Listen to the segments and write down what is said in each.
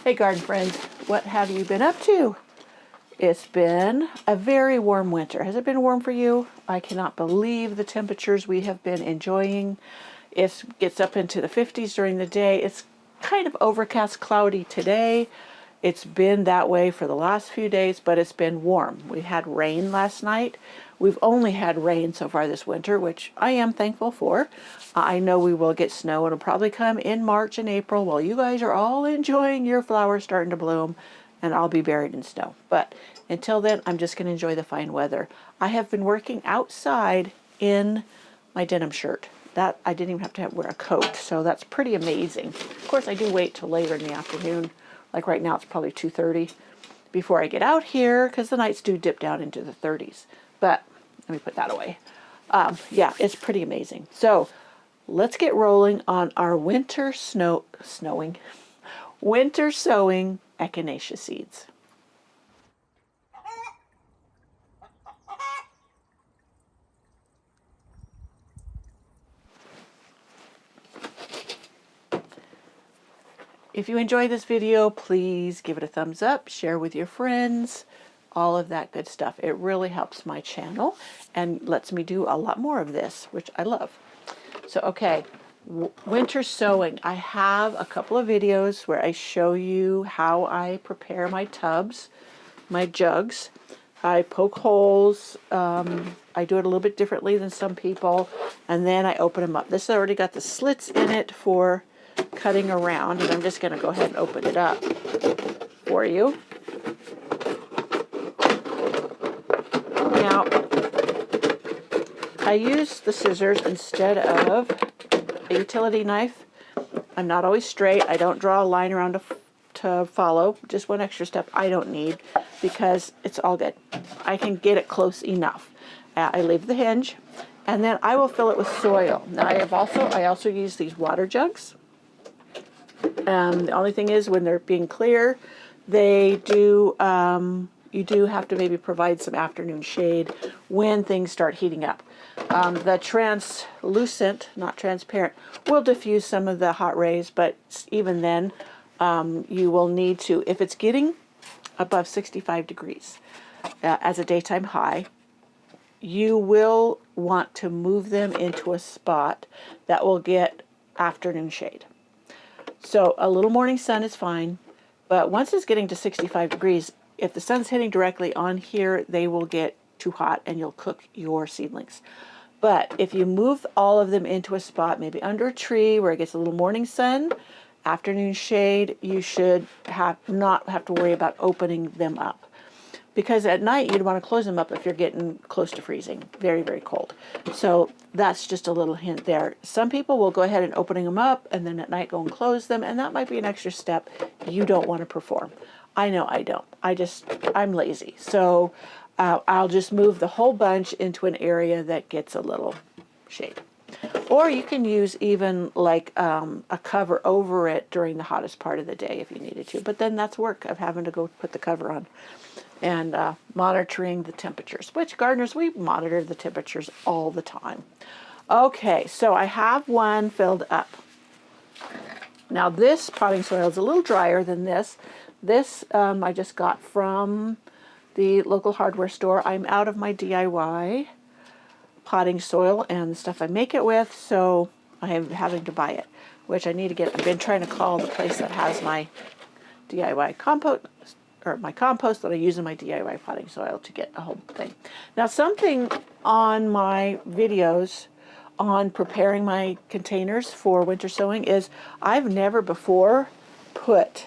Hey garden friends, what have you been up to? It's been a very warm winter. Has it been warm for you? I cannot believe the temperatures we have been enjoying. It gets up into the 50s during the day. It's kind of overcast, cloudy today. It's been that way for the last few days, but it's been warm. We had rain last night. We've only had rain so far this winter, which I am thankful for. I know we will get snow. It'll probably come in March and April while you guys are all enjoying your flowers starting to bloom, and I'll be buried in snow. But until then, I'm just going to enjoy the fine weather. I have been working outside in my denim shirt. That I didn't even have to wear a coat, so that's pretty amazing. Of course, I do wait till later in the afternoon. Like right now, it's probably 2:30 before I get out here because the nights do dip down into the 30s. But let me put that away. Yeah, it's pretty amazing. So let's get rolling on our winter sowing echinacea seeds. If you enjoy this video, please give it a thumbs up, share with your friends, all of that good stuff. It really helps my channel and lets me do a lot more of this, which I love. So, okay, winter sowing. I have a couple of videos where I show you how I prepare my tubs, my jugs. I poke holes. I do it a little bit differently than some people, and then I open them up. This has already got the slits in it for cutting around, and I'm just going to go ahead and open it up for you. Now, I use the scissors instead of a utility knife. I'm not always straight. I don't draw a line around to follow. Just one extra step I don't need because it's all good. I can get it close enough. I leave the hinge, and then I will fill it with soil. Now I also use these water jugs. The only thing is when they're being clear, they do you do have to maybe provide some afternoon shade when things start heating up. The translucent, not transparent, will diffuse some of the hot rays, but even then you will need to, if it's getting above 65 degrees as a daytime high, you will want to move them into a spot that will get afternoon shade. So a little morning sun is fine, but once it's getting to 65 degrees, if the sun's hitting directly on here, they will get too hot and you'll cook your seedlings. But if you move all of them into a spot, maybe under a tree where it gets a little morning sun, afternoon shade, you should not have to worry about opening them up. Because at night, you'd want to close them up if you're getting close to freezing. Very, very cold. So that's just a little hint there. Some people will go ahead and opening them up and then at night go and close them. And that might be an extra step you don't want to perform. I know I don't. I'm lazy. So I'll just move the whole bunch into an area that gets a little shade. Or you can use even like a cover over it during the hottest part of the day if you needed to. But then that's work of having to go put the cover on and monitoring the temperatures, which gardeners, we monitor the temperatures all the time. Okay, so I have one filled up. Now this potting soil is a little drier than this. This I just got from the local hardware store. I'm out of my DIY potting soil and the stuff I make it with, so I am having to buy it, which I need to get. I've been trying to call the place that has my DIY compost, or my compost that I use in my DIY potting soil to get a whole thing. Now something on my videos on preparing my containers for winter sowing is I've never before put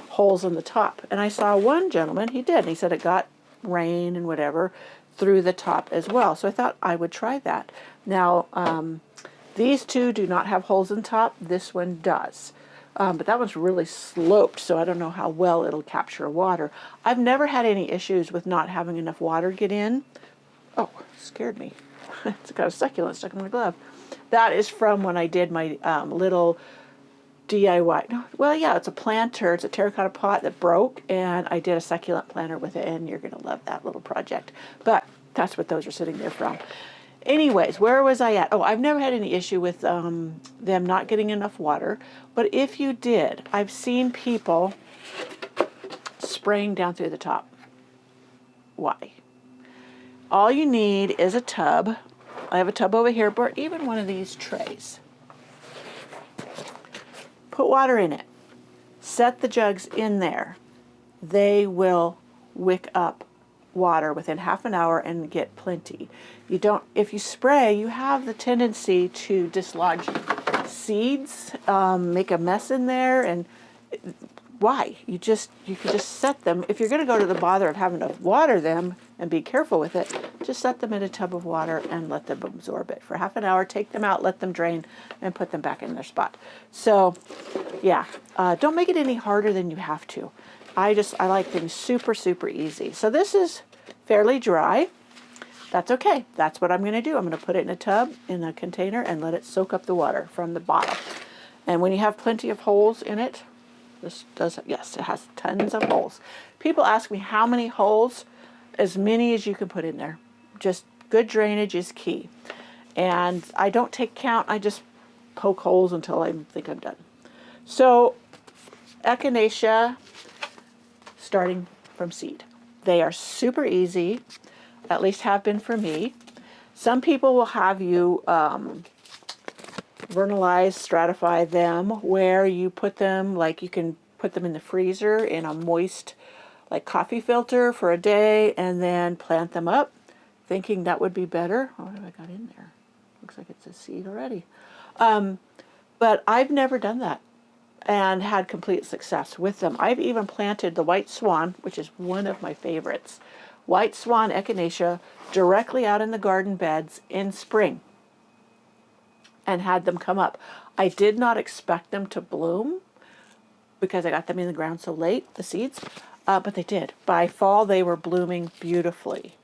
holes in the top. And I saw one gentleman, he did, and he said it got rain and whatever through the top as well. So I thought I would try that. Now these two do not have holes in top. This one does. But that one's really sloped, so I don't know how well it'll capture water. I've never had any issues with not having enough water get in. Oh, scared me. It's got a succulent stuck in my glove. That is from when I did my little DIY. No, well, yeah, it's a planter. It's a terracotta pot that broke, and I did a succulent planter with it, and you're going to love that little project. But that's what those are sitting there from. Anyways, where was I at? Oh, I've never had any issue with them not getting enough water. But if you did, I've seen people spraying down through the top. Why? All you need is a tub. I have a tub over here, or even one of these trays. Put water in it. Set the jugs in there. They will wick up water within half an hour and get plenty. You don't, if you spray, you have the tendency to dislodge seeds, make a mess in there, and why? You can just set them. If you're going to go to the bother of having to water them and be careful with it, just set them in a tub of water and let them absorb it for half an hour. Take them out, let them drain, and put them back in their spot. So, yeah, don't make it any harder than you have to. I like things super, super easy. So this is fairly dry. That's okay. That's what I'm going to do. I'm going to put it in a tub, in a container, and let it soak up the water from the bottom. And when you have plenty of holes in it, yes, it has tons of holes. People ask me how many holes. As many as you can put in there. Just good drainage is key. And I don't take count. I just poke holes until I think I'm done. So, Echinacea, starting from seed. They are super easy, at least have been for me. Some people will have you vernalize, stratify them, where you put them, like you can put them in the freezer in a moist, like coffee filter for a day, and then plant them up, thinking that would be better. Oh, what have I got in there? Looks like it's a seed already. But I've never done that and had complete success with them. I've even planted the white swan, which is one of my favorites. White swan echinacea directly out in the garden beds in spring and had them come up. I did not expect them to bloom because I got them in the ground so late, the seeds, but they did. By fall, they were blooming beautifully.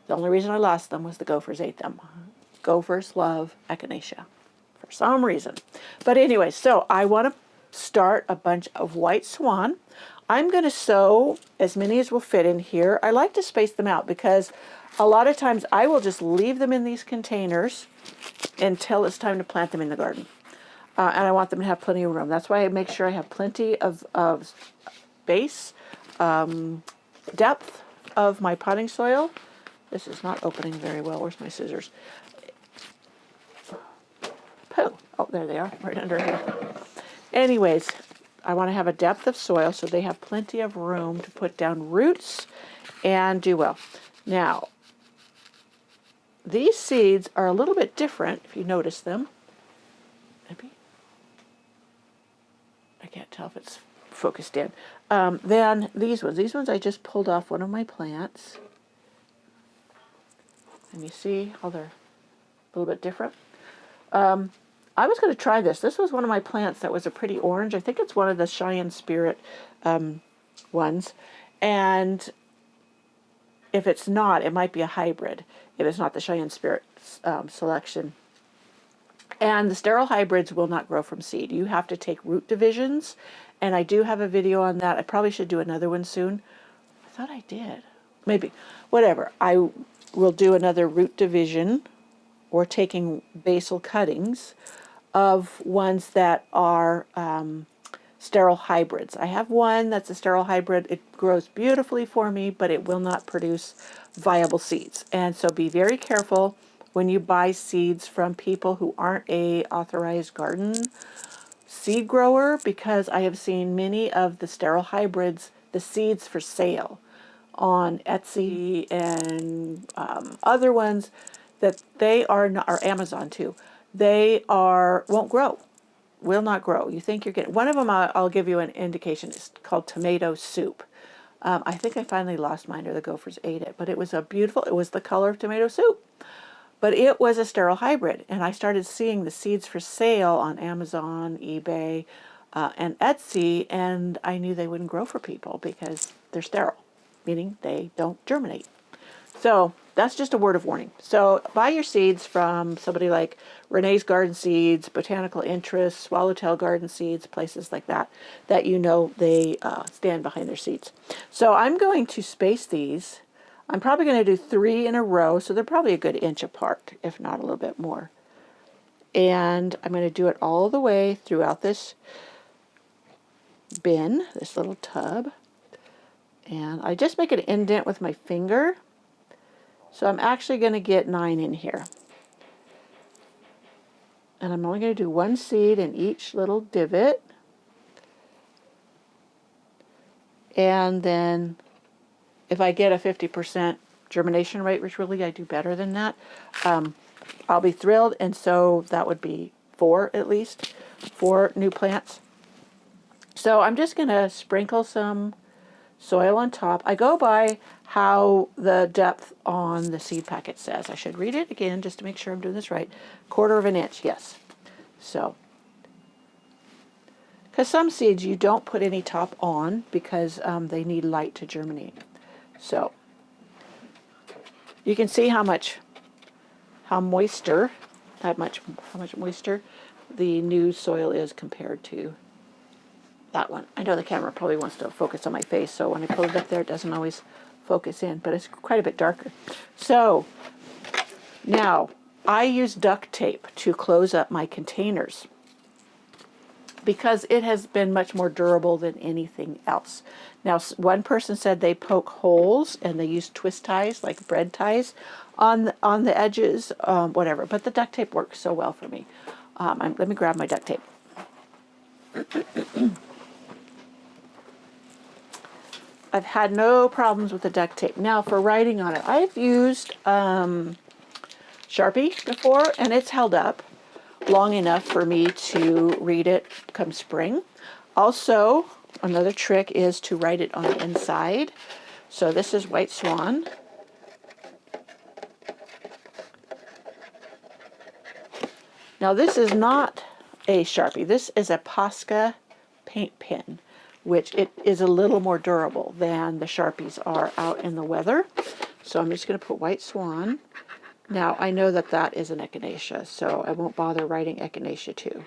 The only reason I lost them was the gophers ate them. Gophers love echinacea for some reason. But anyway, so I want to start a bunch of white swan. I'm going to sow as many as will fit in here. I like to space them out because a lot of times I will just leave them in these containers until it's time to plant them in the garden. And I want them to have plenty of room. That's why I make sure I have plenty of base, depth of my potting soil. This is not opening very well. Where's my scissors? Pooh. Oh, there they are, right under here. Anyways, I want to have a depth of soil so they have plenty of room to put down roots and do well. Now, these seeds are a little bit different, if you notice them. Maybe. I can't tell if it's focused in. Then these ones. These ones I just pulled off one of my plants. And you see how they're a little bit different. I was going to try this. This was one of my plants that was a pretty orange. I think it's one of the Cheyenne Spirit ones. And if it's not, it might be a hybrid. If it's not the Cheyenne Spirit selection. And the sterile hybrids will not grow from seed. You have to take root divisions. And I do have a video on that. I probably should do another one soon. I thought I did. Maybe. Whatever. I will do another root division or taking basal cuttings of ones that are sterile hybrids. I have one that's a sterile hybrid. It grows beautifully for me, but it will not produce viable seeds. And so be very careful when you buy seeds from people who aren't a authorized garden seed grower, because I have seen many of the sterile hybrids, the seeds for sale on Etsy and other ones that they are not, or Amazon too. They won't grow, will not grow. You think you're getting, one of them I'll give you an indication. It's called tomato soup. I think I finally lost mine or the gophers ate it, but it was it was the color of tomato soup. But it was a sterile hybrid, and I started seeing the seeds for sale on Amazon, eBay, and Etsy, and I knew they wouldn't grow for people because they're sterile, meaning they don't germinate. So that's just a word of warning. So buy your seeds from somebody like Renee's Garden Seeds, Botanical Interest, Swallowtail Garden Seeds, places like that, that you know they stand behind their seeds. So I'm going to space these. I'm probably going to do 3 in a row, so they're probably a good inch apart, if not a little bit more. And I'm going to do it all the way throughout this bin, this little tub. And I just make an indent with my finger. So I'm actually going to get 9 in here. And I'm only going to do 1 seed in each little divot. And then if I get a 50% germination rate, which really I do better than that, I'll be thrilled. And so that would be 4 at least, 4 new plants. So I'm just going to sprinkle some soil on top. I go by how the depth on the seed packet says. I should read it again just to make sure I'm doing this right. 1/4 of an inch, yes. So, because some seeds you don't put any top on because they need light to germinate. So, you can see how much moisture the new soil is compared to that one. I know the camera probably wants to focus on my face, so when I pull it up there, it doesn't always focus in, but it's quite a bit darker. So now I use duct tape to close up my containers because it has been much more durable than anything else. Now, one person said they poke holes and they use twist ties, like bread ties, on the edges, whatever. But the duct tape works so well for me. Let me grab my duct tape. I've had no problems with the duct tape. Now for writing on it, I've used Sharpie before, and it's held up long enough for me to read it come spring. Also, another trick is to write it on the inside. So this is White Swan. Now this is not a Sharpie. This is a Posca paint pen, which it is a little more durable than the Sharpies are out in the weather. So I'm just going to put White Swan. Now I know that that is an Echinacea, so I won't bother writing Echinacea too.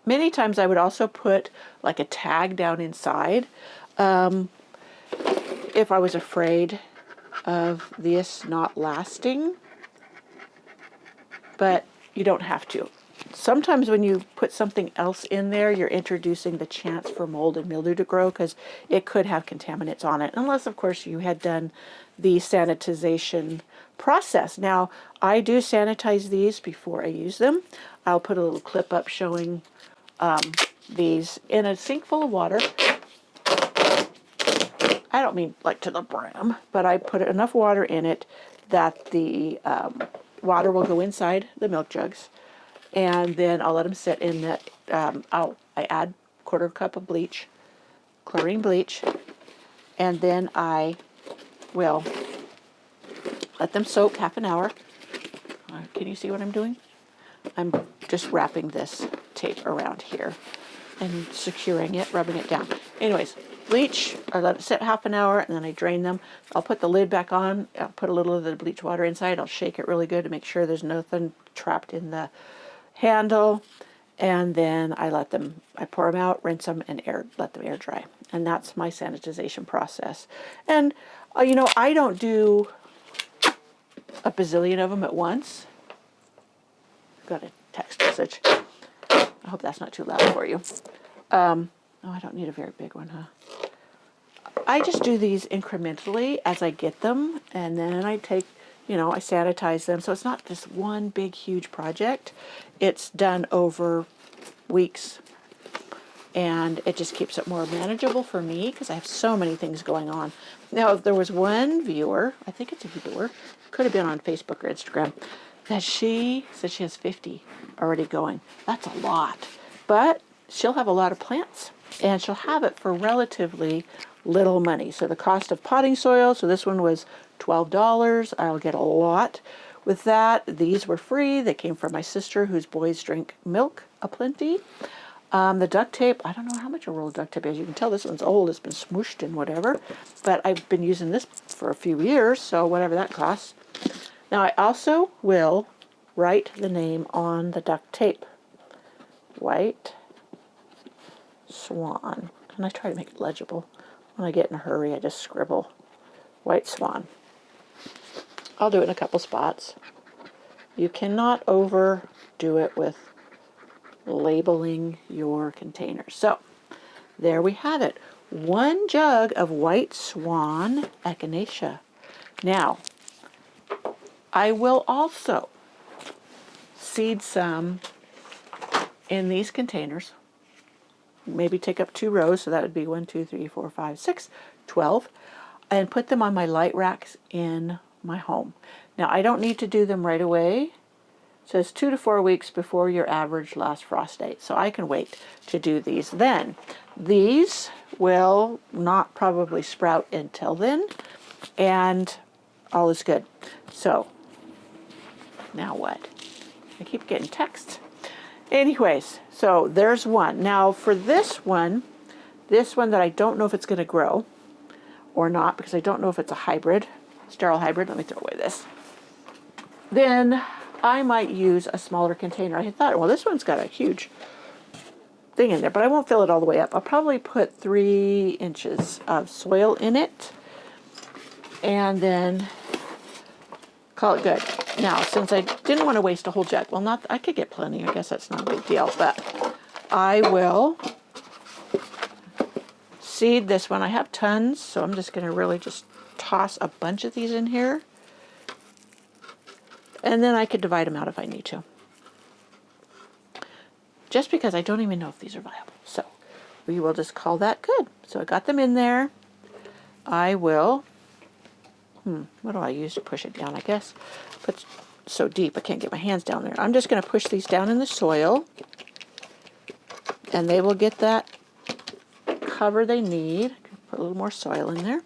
Many times I would also put like a tag down inside if I was afraid of this not lasting, but you don't have to. Sometimes when you put something else in there, you're introducing the chance for mold and mildew to grow because it could have contaminants on it, unless of course you had done the sanitization process. Now, I do sanitize these before I use them. I'll put a little clip up showing these in a sink full of water. I don't mean like to the brim, but I put enough water in it that the water will go inside the milk jugs. And then I'll let them sit in that. I add 1/4 cup of bleach, chlorine bleach, and then I will let them soak half an hour. Can you see what I'm doing? I'm just wrapping this tape around here and securing it, rubbing it down. Anyways, bleach, I let it sit half an hour and then I drain them. I'll put the lid back on. I'll put a little of the bleach water inside. I'll shake it really good to make sure there's nothing trapped in the handle, and then I pour them out, rinse them, and let them air dry. And that's my sanitization process. And you know, I don't do a bazillion of them at once. Got a text message. I hope that's not too loud for you. Oh, I don't need a very big one, huh? I just do these incrementally as I get them, and then I take, you know, I sanitize them. So it's not this one big, huge project. It's done over weeks. And it just keeps it more manageable for me because I have so many things going on. Now, there was one viewer, I think it's a viewer, could have been on Facebook or Instagram, that she said she has 50 already going. That's a lot. But she'll have a lot of plants. And she'll have it for relatively little money. So the cost of potting soil, so this one was $12. I'll get a lot with that. These were free. They came from my sister whose boys drink milk aplenty. The duct tape, I don't know how much a roll of duct tape is. You can tell this one's old. It's been smooshed and whatever. But I've been using this for a few years, so whatever that costs. Now I also will write the name on the duct tape. White Swan. And I try to make it legible. When I get in a hurry, I just scribble white swan. I'll do it in a couple spots. You cannot overdo it with labeling your containers. So there we have it. 1 jug of white swan echinacea. Now, I will also seed some in these containers. Maybe take up 2 rows, so that would be 1, 2, 3, 4, 5, 6, 12, and put them on my light racks in my home. Now, I don't need to do them right away. It says 2 to 4 weeks before your average last frost date, so I can wait to do these then. These will not probably sprout until then, and all is good. So, now what? I keep getting texts. Anyways, so there's one. Now for this one that I don't know if it's going to grow or not, because I don't know if it's a hybrid, sterile hybrid. Let me throw away this. Then I might use a smaller container. I thought, well, this one's got a huge thing in there, but I won't fill it all the way up. I'll probably put 3 inches of soil in it and then call it good. Now, since I didn't want to waste a whole jug, well, not, I could get plenty. I guess that's not a big deal, but I will seed this one. I have tons, so I'm just going to really just toss a bunch of these in here. And then I could divide them out if I need to. Just because I don't even know if these are viable. So we will just call that good. So I got them in there. I will, what do I use to push it down? I guess put so deep I can't get my hands down there. I'm just going to push these down in the soil, and they will get that cover they need. Put a little more soil in there.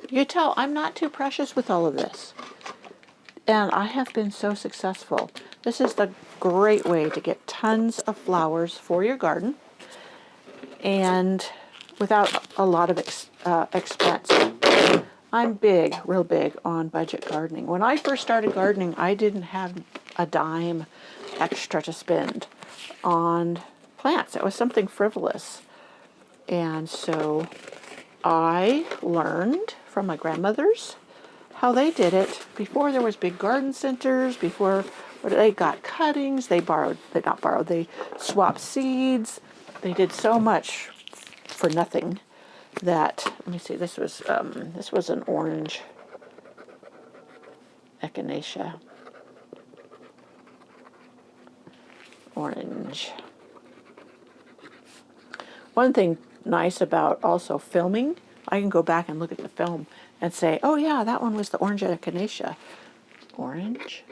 You tell I'm not too precious with all of this, and I have been so successful. This is the great way to get tons of flowers for your garden, and without a lot of expense. I'm big, real big on budget gardening. When I first started gardening, I didn't have a dime extra to spend on plants. It was something frivolous. And so I learned from my grandmothers how they did it before there was big garden centers, before they got cuttings, they swapped seeds. They did so much for nothing. That, let me see, this was an orange echinacea. Orange. One thing nice about also filming, I can go back and look at the film and say, oh yeah, that one was the orange echinacea. Orange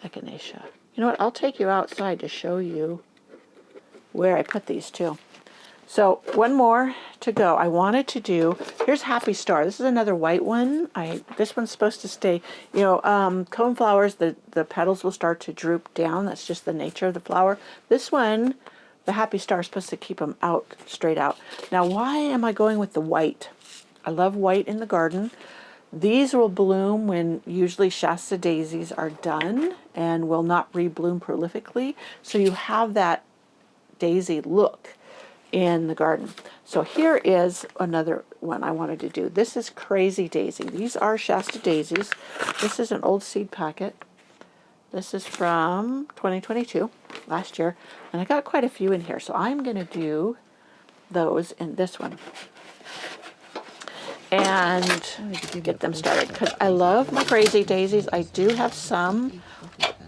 echinacea. You know what, I'll take you outside to show you where I put these too. So one more to go. I wanted to do, here's Happy Star. This is another white one. This one's supposed to stay, cone flowers, the petals will start to droop down. That's just the nature of the flower. This one, the Happy Star, is supposed to keep them out, straight out. Now, why am I going with the white? I love white in the garden. These will bloom when usually Shasta daisies are done and will not rebloom prolifically. So you have that daisy look in the garden. So here is another one I wanted to do. This is Crazy Daisy. These are Shasta daisies. This is an old seed packet. This is from 2022, last year, and I got quite a few in here. So I'm going to do those in this one and get them started, because I love my Crazy Daisies. I do have some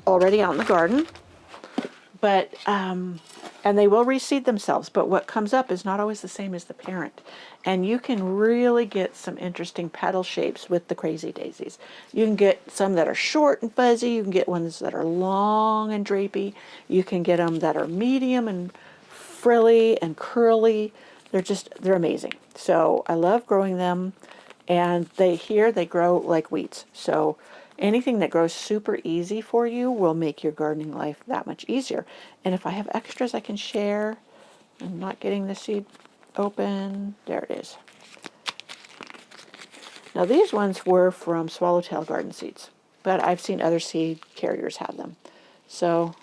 already out in the garden, but and they will reseed themselves, but what comes up is not always the same as the parent. And you can really get some interesting petal shapes with the Crazy Daisies. You can get some that are short and fuzzy. You can get ones that are long and drapey. You can get them that are medium and frilly and curly. They're amazing. So I love growing them, and they grow like weeds. So anything that grows super easy for you will make your gardening life that much easier. And if I have extras I can share, I'm not getting the seed open. There it is. Now these ones were from Swallowtail Garden Seeds, but I've seen other seed carriers have them. So,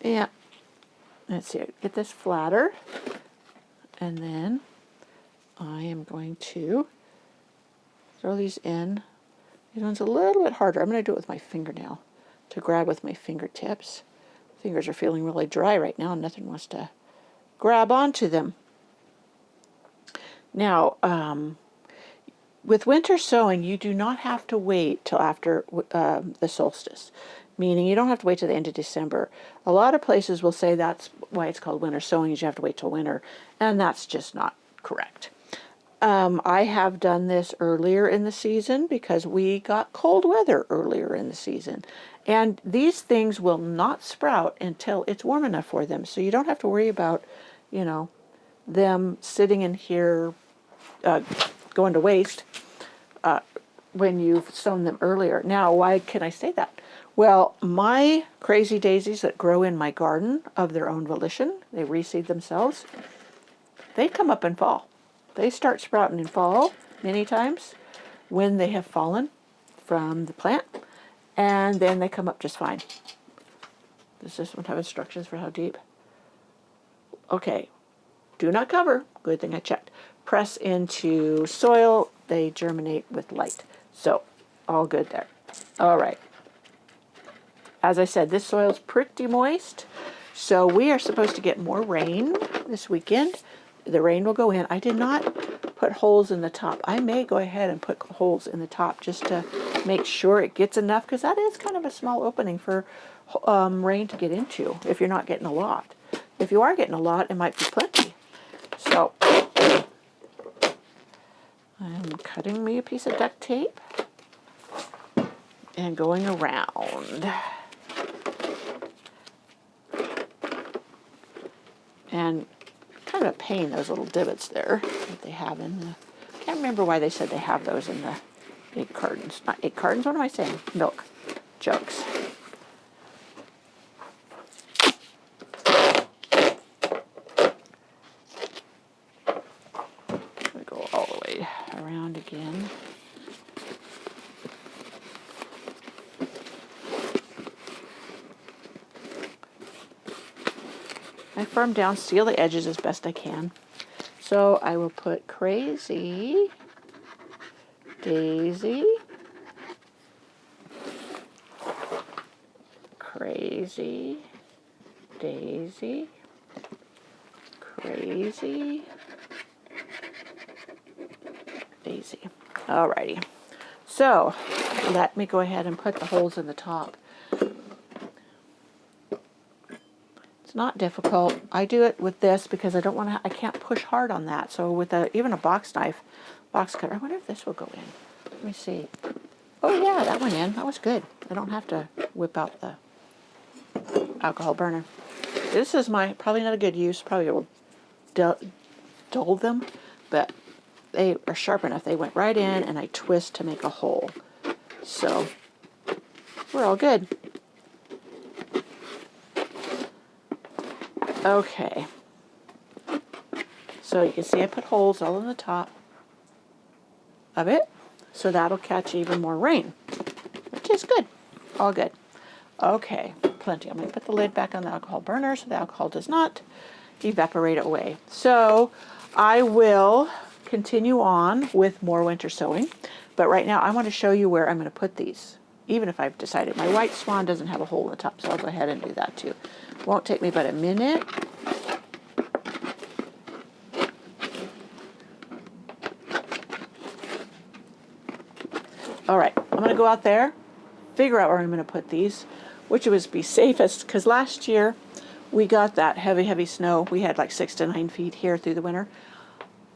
yeah, let's see, get this flatter, and then I am going to throw these in. This one's a little bit harder. I'm going to do it with my fingernail to grab with my fingertips. Fingers are feeling really dry right now, and nothing wants to grab onto them. Now, with winter sowing, you do not have to wait till after the solstice, meaning you don't have to wait till the end of December. A lot of places will say that's why it's called winter sowing, is you have to wait till winter, and that's just not correct. I have done this earlier in the season because we got cold weather earlier in the season. And these things will not sprout until it's warm enough for them. So you don't have to worry about, you know, them sitting in here going to waste when you've sown them earlier. Now, why can I say that? Well, my crazy daisies that grow in my garden of their own volition, they reseed themselves, they come up in fall. They start sprouting in fall many times when they have fallen from the plant, and then they come up just fine. Does this one have instructions for how deep? Okay, do not cover. Good thing I checked. Press into soil. They germinate with light. So, all good there. All right. As I said, this soil's pretty moist, so we are supposed to get more rain this weekend. The rain will go in. I did not put holes in the top. I may go ahead and put holes in the top just to make sure it gets enough, because that is kind of a small opening for rain to get into if you're not getting a lot. If you are getting a lot, it might be plenty. So I'm cutting me a piece of duct tape and going around. And kind of a pain, those little divots there that they have in the, I can't remember why they said they have those in the egg cartons. Not egg cartons, what am I saying? Milk jugs. We go all the way around again. I firm down, seal the edges as best I can. So I will put crazy daisy, crazy daisy, crazy daisy. Alrighty. So let me go ahead and put the holes in the top. It's not difficult. I do it with this because I don't want to. I can't push hard on that. So with even a box knife, box cutter. I wonder if this will go in. Let me see. Oh yeah, that went in. That was good. I don't have to whip out the alcohol burner. This is probably not a good use. Probably will dull them, but they are sharp enough. They went right in, and I twist to make a hole. So we're all good. Okay, so you can see I put holes all in the top of it, so that'll catch even more rain, which is good, all good. Okay, plenty. I'm going to put the lid back on the alcohol burner so the alcohol does not evaporate away. So I will continue on with more winter sowing, but right now I want to show you where I'm going to put these, even if I've decided. My white swan doesn't have a hole in the top, so I'll go ahead and do that too. Won't take me but a minute. All right, I'm going to go out there, figure out where I'm going to put these, which would be safest, because last year we got that heavy, heavy snow. We had like 6 to 9 feet here through the winter,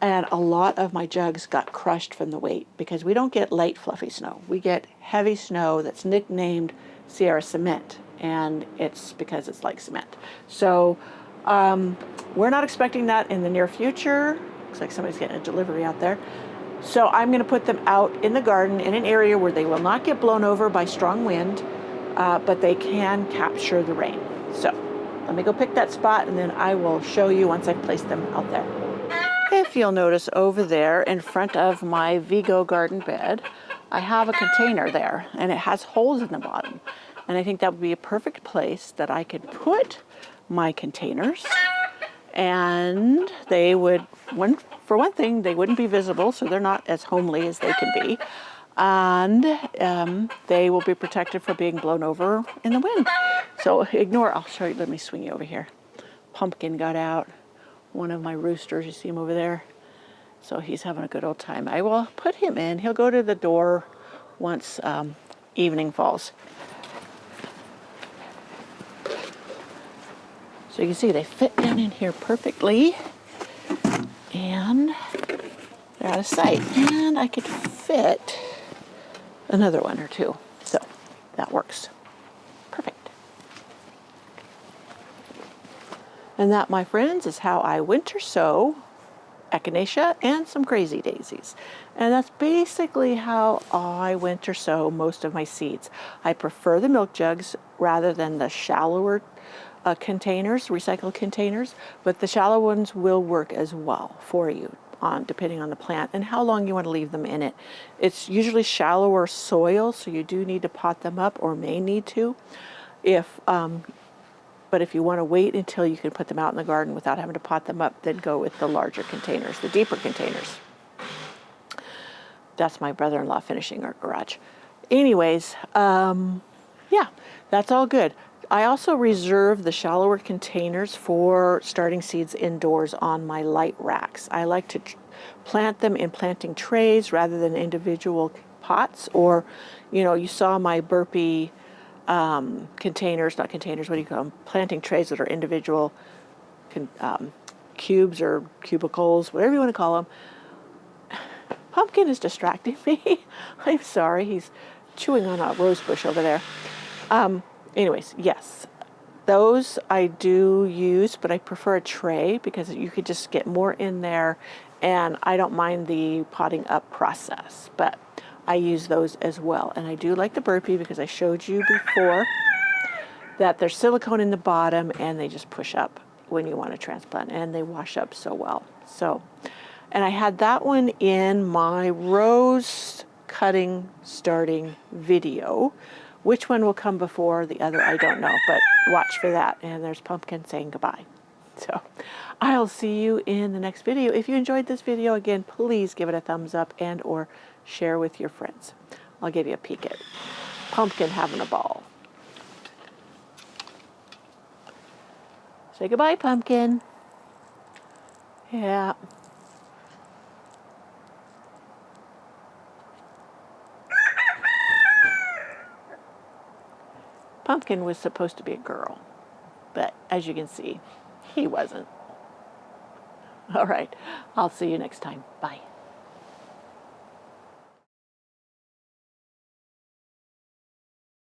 and a lot of my jugs got crushed from the weight, because we don't get light, fluffy snow. We get heavy snow that's nicknamed Sierra Cement, and it's because it's like cement. So we're not expecting that in the near future. Looks like somebody's getting a delivery out there. So I'm going to put them out in the garden in an area where they will not get blown over by strong wind, but they can capture the rain. So let me go pick that spot, and then I will show you once I've placed them out there. If you'll notice over there in front of my Vigo garden bed, I have a container there, and it has holes in the bottom. And I think that would be a perfect place that I could put my containers. And they would, for one thing, they wouldn't be visible, so they're not as homely as they can be. And they will be protected from being blown over in the wind. So ignore, I'll show you, let me swing you over here. Pumpkin got out, one of my roosters, you see him over there? So he's having a good old time. I will put him in. He'll go to the door once evening falls. So you can see they fit down in here perfectly. And they're out of sight. And I could fit another one or two. So that works. Perfect. And that, my friends, is how I winter sow echinacea and some crazy daisies. And that's basically how I winter sow most of my seeds. I prefer the milk jugs rather than the shallower containers, recycled containers, but the shallow ones will work as well for you, depending on the plant and how long you want to leave them in it. It's usually shallower soil, so you do need to pot them up, or may need to. But if you want to wait until you can put them out in the garden without having to pot them up, then go with the larger containers, the deeper containers. That's my brother-in-law finishing our garage. Anyways, yeah, that's all good. I also reserve the shallower containers for starting seeds indoors on my light racks. I like to plant them in planting trays rather than individual pots, or, you know, you saw my burpee containers, not containers, what do you call them? Planting trays that are individual cubes or cubicles, whatever you want to call them. Pumpkin is distracting me. I'm sorry, he's chewing on a rose bush over there. Anyways, yes, those I do use, but I prefer a tray because you could just get more in there, and I don't mind the potting up process, but I use those as well. And I do like the burpee because I showed you before that there's silicone in the bottom and they just push up when you want to transplant, and they wash up so well. So, and I had that one in my rose cutting starting video. Which one will come before the other, I don't know, but watch for that. And there's Pumpkin saying goodbye. So I'll see you in the next video. If you enjoyed this video, again, please give it a thumbs up and or share with your friends. I'll give you a peek at Pumpkin having a ball. Say goodbye, Pumpkin. Yeah. Pumpkin was supposed to be a girl, but as you can see, he wasn't. All right, I'll see you next time. Bye.